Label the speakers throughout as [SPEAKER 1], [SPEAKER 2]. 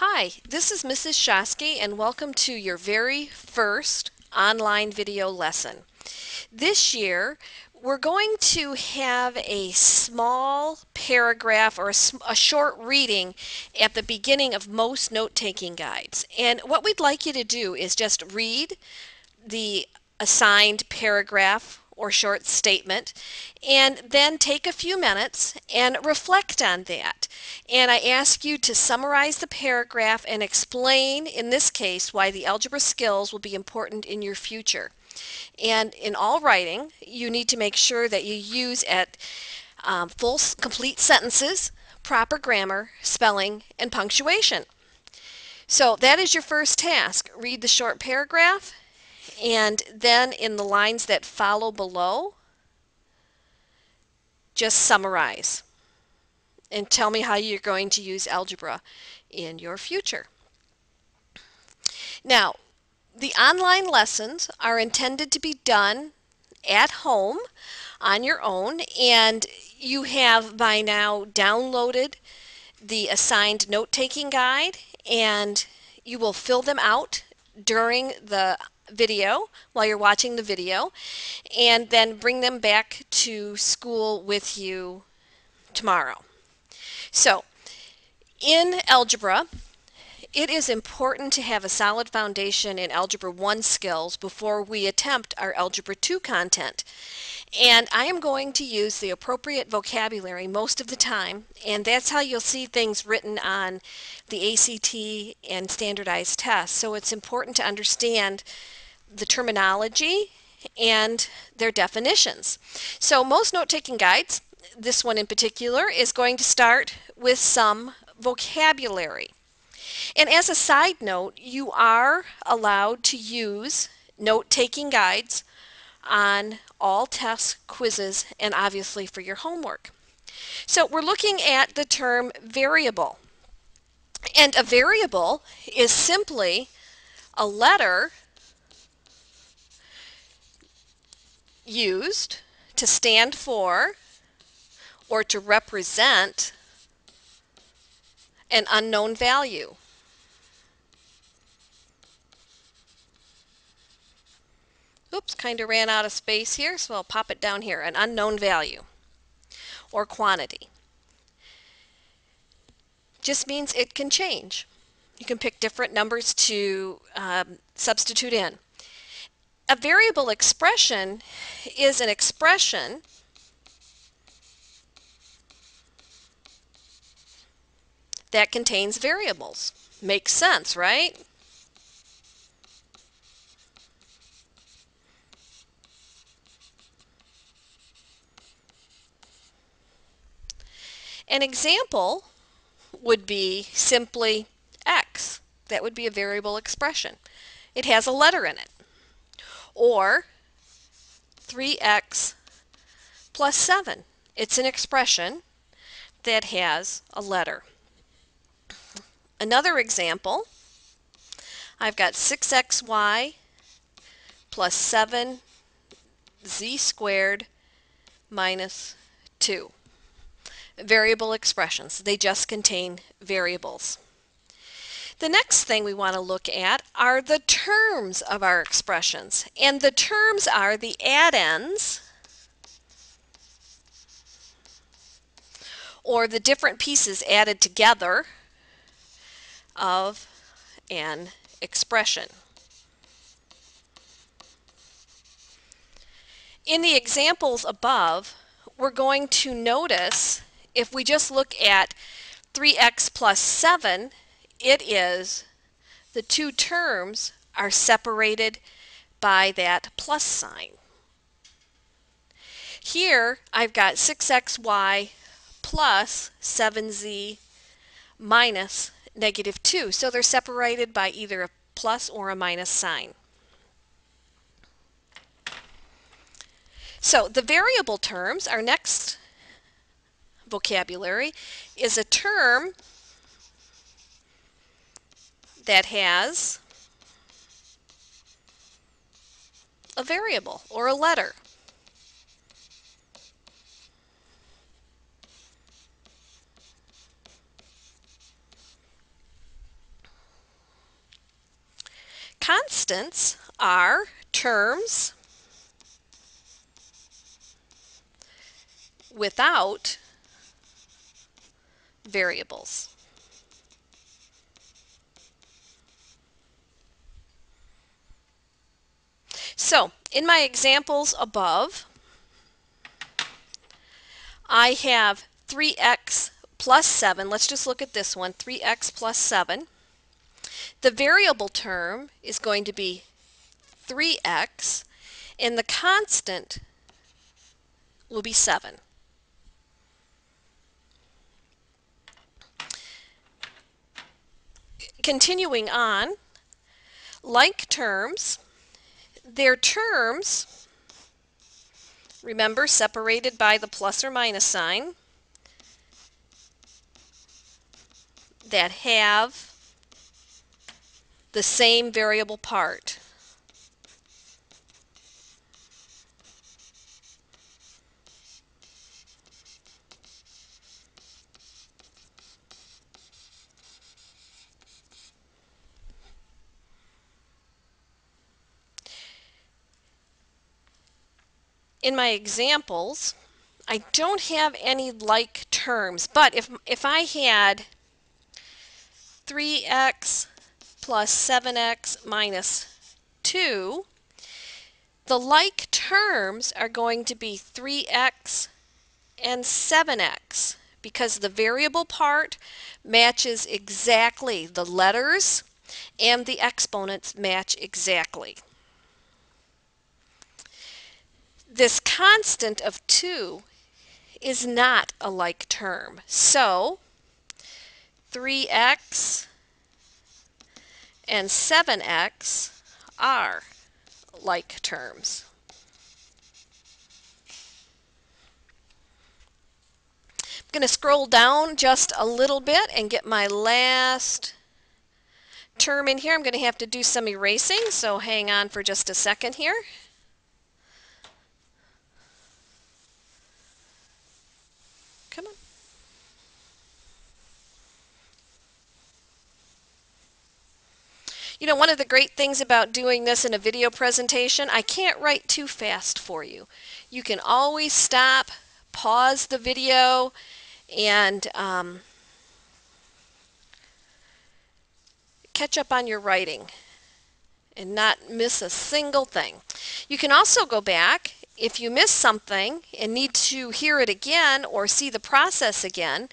[SPEAKER 1] Hi, this is Mrs. Shosky and welcome to your very first online video lesson. This year we're going to have a small paragraph or a short reading at the beginning of most note-taking guides. And what we'd like you to do is just read the assigned paragraph or short statement and then take a few minutes and reflect on that. And I ask you to summarize the paragraph and explain, in this case, why the algebra skills will be important in your future. And in all writing, you need to make sure that you use full, complete sentences, proper grammar, spelling, and punctuation. So that is your first task. Read the short paragraph, and then in the lines that follow below, just summarize and tell me how you're going to use algebra in your future. Now, the online lessons are intended to be done at home on your own, and you have by now downloaded the assigned note-taking guide, and you will fill them out during the video while you're watching the video, and then bring them back to school with you tomorrow. So, in algebra, it is important to have a solid foundation in Algebra 1 skills before we attempt our Algebra 2 content. And I am going to use the appropriate vocabulary most of the time, and that's how you'll see things written on the ACT and standardized tests. So it's important to understand the terminology and their definitions. So most note-taking guides, this one in particular, is going to start with some vocabulary. And as a side note, you are allowed to use note-taking guides on all tests, quizzes, and obviously for your homework. So we're looking at the term variable. And a variable is simply a letter used to stand for or to represent an unknown value. Oops, kind of ran out of space here, so I'll pop it down here. An unknown value or quantity. Just means it can change. You can pick different numbers to substitute in. A variable expression is an expression that contains variables. Makes sense, right? An example would be simply x. That would be a variable expression. It has a letter in it. Or 3x plus 7. It's an expression that has a letter. Another example, I've got 6xy plus 7z squared minus 2. Variable expressions. They just contain variables. The next thing we want to look at are the terms of our expressions. And the terms are the addends or the different pieces added together of an expression. In the examples above, we're going to notice, if we just look at 3x plus 7, it is the two terms are separated by that plus sign. Here I've got 6xy plus 7z minus negative 2. So they're separated by either a plus or a minus sign. So the variable terms, our next vocabulary, is a term that has a variable or a letter. Constants are terms without variables. So, in my examples above, I have 3x plus 7. Let's just look at this one, 3x plus 7. The variable term is going to be 3x, and the constant will be 7. Continuing on, like terms, their terms, remember, separated by the plus or minus sign, that have the same variable part. In my examples, I don't have any like terms, but if I had 3x plus 7x minus 2, the like terms are going to be 3x and 7x because the variable part matches exactly. The letters and the exponents match exactly. This constant of 2 is not a like term. So 3x and 7x are like terms. I'm going to scroll down just a little bit and get my last term in here. I'm going to have to do some erasing, so hang on for just a second here. Come on. You know, one of the great things about doing this in a video presentation, I can't write too fast for you. You can always stop, pause the video, and catch up on your writing and not miss a single thing. You can also go back if you miss something and need to hear it again or see the process again.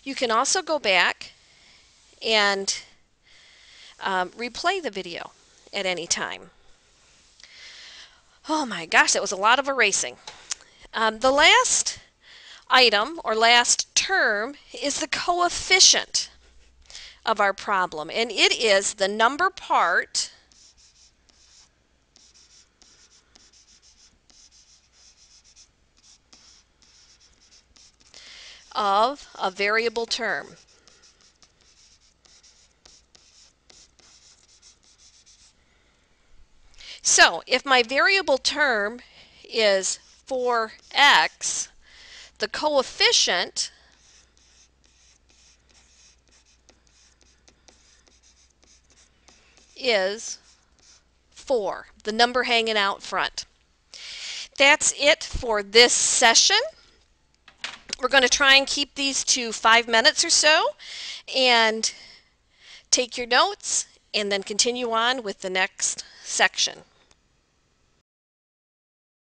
[SPEAKER 1] You can also go back and replay the video at any time. Oh my gosh, that was a lot of erasing. The last item or last term is the coefficient of our problem, and it is the number part of a variable term. So if my variable term is 4x, the coefficient is 4, the number hanging out front. That's it for this session. We're going to try and keep these to 5 minutes or so and take your notes and then continue on with the next section.